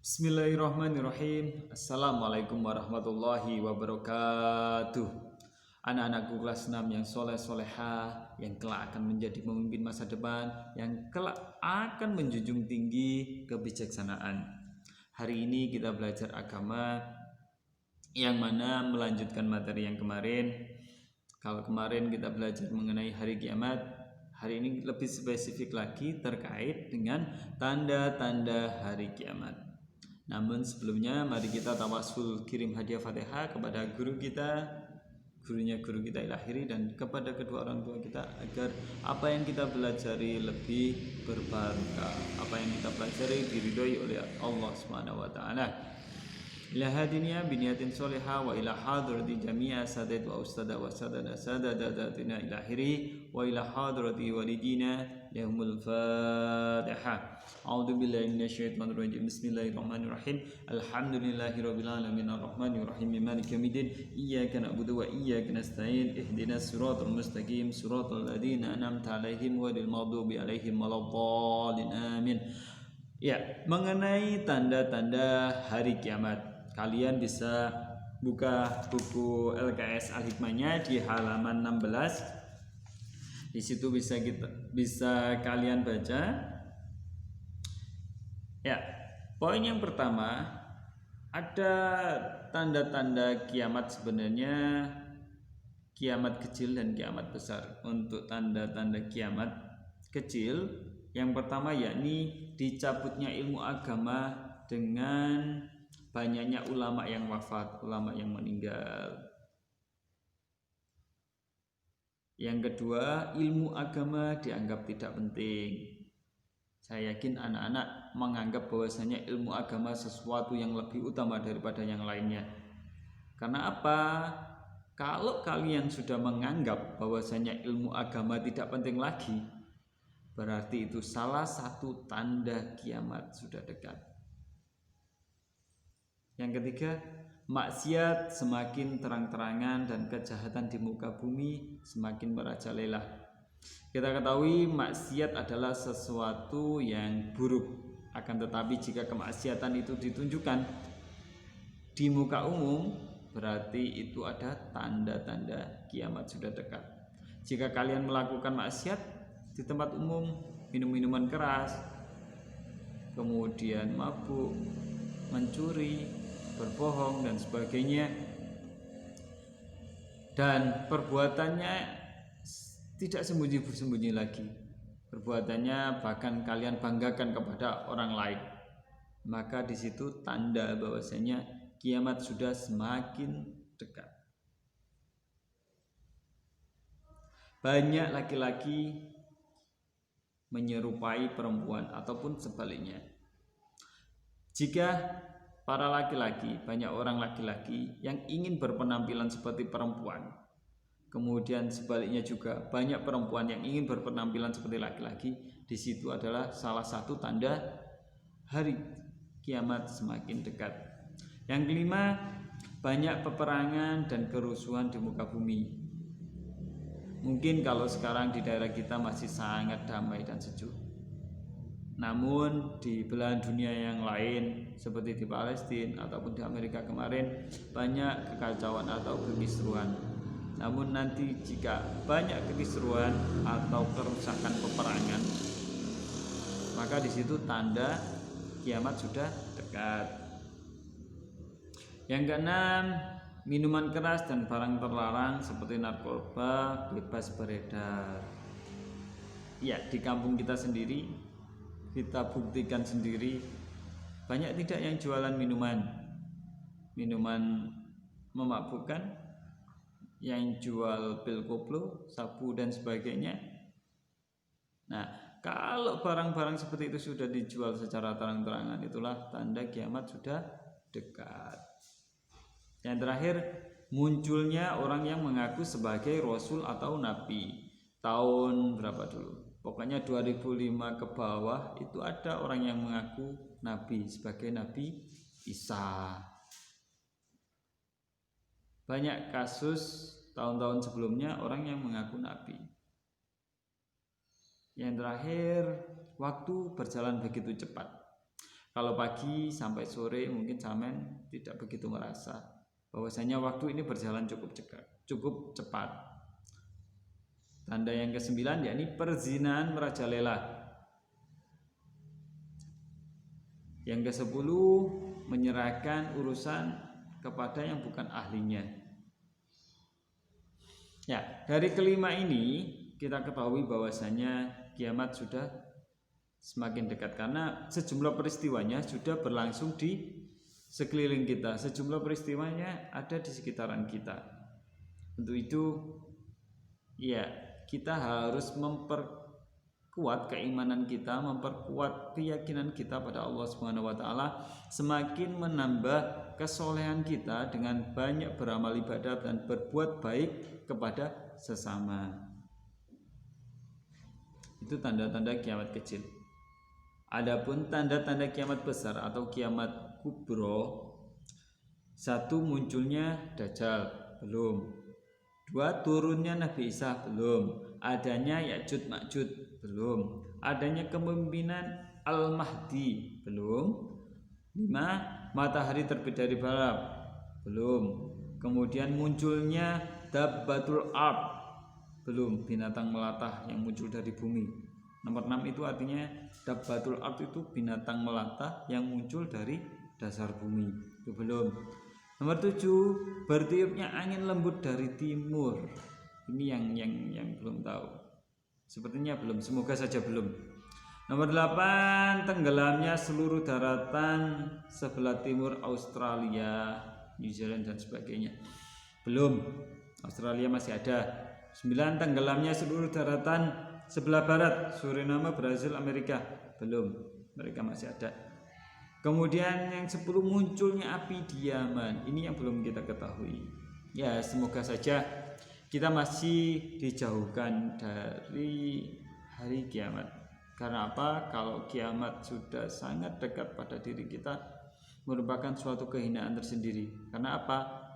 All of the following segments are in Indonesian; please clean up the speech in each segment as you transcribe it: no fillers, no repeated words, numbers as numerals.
Bismillahirrahmanirrahim. Assalamualaikum warahmatullahi wabarakatuh. Anak-anakku kelas 6 yang soleh-soleha, yang kelak akan menjadi pemimpin masa depan, yang kelak akan menjunjung tinggi kebijaksanaan. Hari ini kita belajar agama yang mana melanjutkan materi yang kemarin. Kalau kemarin kita belajar mengenai hari kiamat, hari ini lebih spesifik lagi terkait dengan tanda-tanda hari kiamat. Namun sebelumnya mari kita tawasul kirim hadiah Fatihah kepada guru kita, guru kita Ilahiri, dan kepada kedua orang tua kita agar apa yang kita pelajari lebih berbarokah, apa yang kita pelajari diridhoi oleh Allah Subhanahu wa taala. Ila hadiniya biniyatin solihah wa ila hadrati jami'a sadat wa ustada wa sadadatina ilahiri wa ila hadrati walidina lahumul fatihah. A'udzu billahi minasyaitonir rajim. Bismillahirrahmanirrahim. Alhamdulillahi rabbil alamin arrahmanir rahim maliki yaumiddin. Iyyaka na'budu wa iyyaka nasta'in. Ihdinas siratal mustaqim siratal ladzina an'amta 'alaihim ghairil maghdubi alaihim waladdallin. Amin. Ya, mengenai tanda-tanda hari kiamat, kalian bisa buka buku LKS Al-Hikmahnya di halaman 16. Di situ bisa kalian baca. Ya, poin yang pertama, ada tanda-tanda kiamat sebenarnya, kiamat kecil dan kiamat besar. Untuk tanda-tanda kiamat kecil, yang pertama yakni dicabutnya ilmu agama dengan banyaknya ulama yang wafat, ulama yang meninggal. Yang kedua, ilmu agama dianggap tidak penting. Saya yakin anak-anak menganggap bahwasanya ilmu agama sesuatu yang lebih utama daripada yang lainnya. Karena apa? Kalau kalian sudah menganggap bahwasanya ilmu agama tidak penting lagi, berarti itu salah satu tanda kiamat sudah dekat. Yang ketiga, maksiat semakin terang-terangan dan kejahatan di muka bumi semakin merajalela. Kita ketahui maksiat adalah sesuatu yang buruk. Akan tetapi jika kemaksiatan itu ditunjukkan di muka umum, berarti itu ada tanda-tanda kiamat sudah dekat. Jika kalian melakukan maksiat di tempat umum, minum minuman keras, kemudian mabuk, mencuri, berbohong dan sebagainya, dan perbuatannya tidak sembunyi-sembunyi lagi, perbuatannya bahkan kalian banggakan kepada orang lain, maka di situ tanda bahwasanya kiamat sudah semakin dekat. Banyak laki-laki menyerupai perempuan ataupun sebaliknya. Jika para laki-laki, banyak orang laki-laki yang ingin berpenampilan seperti perempuan, kemudian sebaliknya juga banyak perempuan yang ingin berpenampilan seperti laki-laki, di situ adalah salah satu tanda hari kiamat semakin dekat. Yang kelima, banyak peperangan dan kerusuhan di muka bumi. Mungkin kalau sekarang di daerah kita masih sangat damai dan sejuk, namun di belahan dunia yang lain seperti di Palestina ataupun di Amerika kemarin banyak kekacauan atau kekisruhan. Namun nanti jika banyak kekisruhan atau kerusakan peperangan, maka di situ tanda kiamat sudah dekat. Yang keenam, minuman keras dan barang terlarang seperti narkoba bebas beredar. Ya, di kampung kita sendiri kita buktikan sendiri, banyak tidak yang jualan minuman memabukkan, yang jual pil koplo, sabu dan sebagainya. Nah, kalau barang-barang seperti itu sudah dijual secara terang-terangan, itulah tanda kiamat sudah dekat. Yang terakhir, munculnya orang yang mengaku sebagai rasul atau nabi. Tahun berapa dulu? Pokoknya 2005 ke bawah itu ada orang yang mengaku nabi sebagai Nabi Isa. Banyak kasus tahun-tahun sebelumnya orang yang mengaku nabi. Yang terakhir, waktu berjalan begitu cepat. Kalau pagi sampai sore mungkin sampean tidak begitu merasa bahwasanya waktu ini berjalan cukup cepat. Tanda yang ke-9 yakni perzinahan merajalela. Yang ke-10 menyerahkan urusan kepada yang bukan ahlinya. Ya, dari kelima ini kita ketahui bahwasanya kiamat sudah semakin dekat karena sejumlah peristiwanya sudah berlangsung di sekeliling kita, sejumlah peristiwanya ada di sekitaran kita. Untuk itu ya, kita harus memperkuat keimanan kita, memperkuat keyakinan kita pada Allah Subhanahu wa taala, semakin menambah kesolehan kita dengan banyak beramal ibadah dan berbuat baik kepada sesama. Itu tanda-tanda kiamat kecil. Adapun tanda-tanda kiamat besar atau kiamat kubro, 1 munculnya Dajjal, belum. 2 turunnya Nabi Isa, belum. Adanya Ya'juj Ma'juj, belum. Adanya kepemimpinan Al-Mahdi, belum. 5 matahari terbit dari barat, belum. Kemudian munculnya Dabbatul Ard, belum. Binatang melata yang muncul dari bumi. Nomor 6 itu artinya Dabbatul Ard itu binatang melata yang muncul dari dasar bumi, itu belum. Nomor 7 bertiupnya angin lembut dari timur. Ini yang belum tahu. Sepertinya belum, semoga saja belum. Nomor 8 tenggelamnya seluruh daratan sebelah timur Australia, New Zealand dan sebagainya. Belum. Australia masih ada. 9 tenggelamnya seluruh daratan sebelah barat, Suriname, Brazil, Amerika. Belum. Mereka masih ada. Kemudian yang 10 munculnya api di Yaman. Ini yang belum kita ketahui. Ya, semoga saja kita masih dijauhkan dari hari kiamat. Karena apa? Kalau kiamat sudah sangat dekat pada diri kita, merupakan suatu kehinaan tersendiri. Karena apa?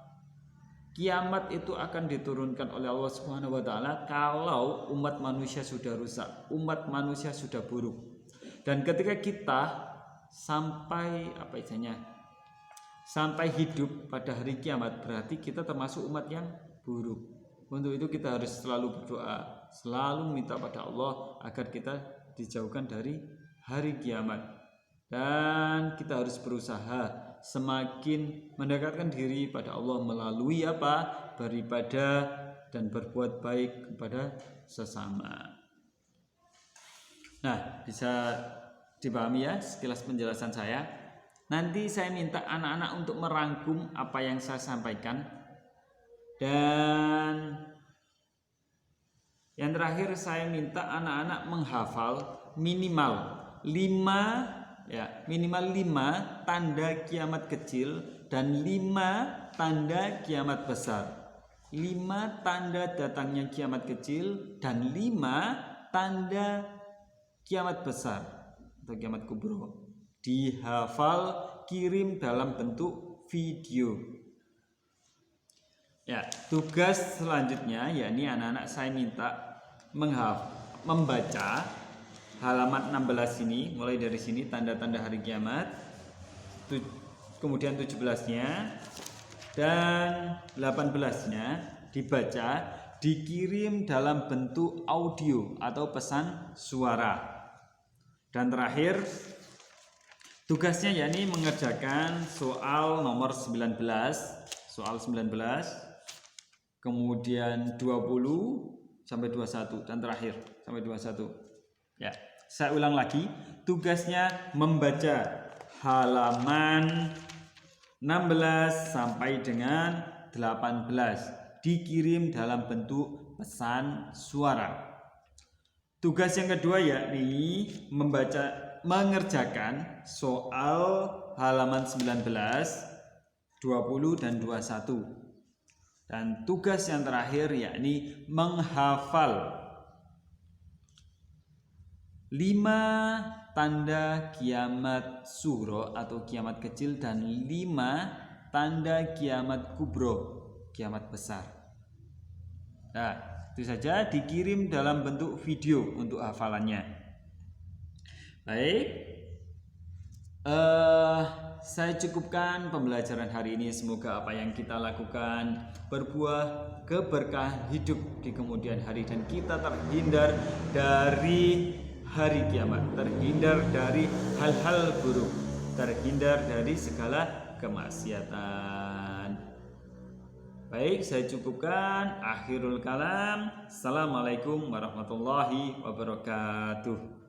Kiamat itu akan diturunkan oleh Allah Subhanahu wa taala kalau umat manusia sudah rusak, umat manusia sudah buruk. Dan ketika kita sampai sampai hidup pada hari kiamat, berarti kita termasuk umat yang buruk. Untuk itu kita harus selalu berdoa, selalu minta pada Allah agar kita dijauhkan dari hari kiamat. Dan kita harus berusaha semakin mendekatkan diri pada Allah melalui beribadah dan berbuat baik kepada sesama. Nah, bisa dipahami ya sekilas penjelasan saya. Nanti saya minta anak-anak untuk merangkum apa yang saya sampaikan. Dan yang terakhir saya minta anak-anak menghafal minimal 5 tanda kiamat kecil dan 5 tanda kiamat besar. 5 tanda datangnya kiamat kecil dan 5 tanda kiamat besar atau kiamat kubro. Dihafal, kirim dalam bentuk video. Ya, tugas selanjutnya yakni anak-anak saya minta membaca halaman 16 ini, mulai dari sini tanda-tanda hari kiamat, kemudian 17-nya dan 18-nya dibaca, dikirim dalam bentuk audio atau pesan suara. Dan terakhir tugasnya yakni mengerjakan soal nomor 19, kemudian 20 sampai 21 dan terakhir sampai 21. Ya, saya ulang lagi, tugasnya membaca halaman 16 sampai dengan 18, dikirim dalam bentuk pesan suara. Tugas yang kedua yakni mengerjakan soal halaman 19, 20 dan 21. Dan tugas yang terakhir yakni menghafal 5 tanda kiamat sughra atau kiamat kecil dan 5 tanda kiamat kubro, kiamat besar. Nah, itu saja, dikirim dalam bentuk video untuk hafalannya. Baik. Eh, saya cukupkan pembelajaran hari ini. Semoga apa yang kita lakukan berbuah keberkahan hidup di kemudian hari dan kita terhindar dari hari kiamat, terhindar dari hal-hal buruk, terhindar dari segala kemaksiatan. Baik, saya cukupkan. Akhirul kalam. Assalamualaikum warahmatullahi wabarakatuh.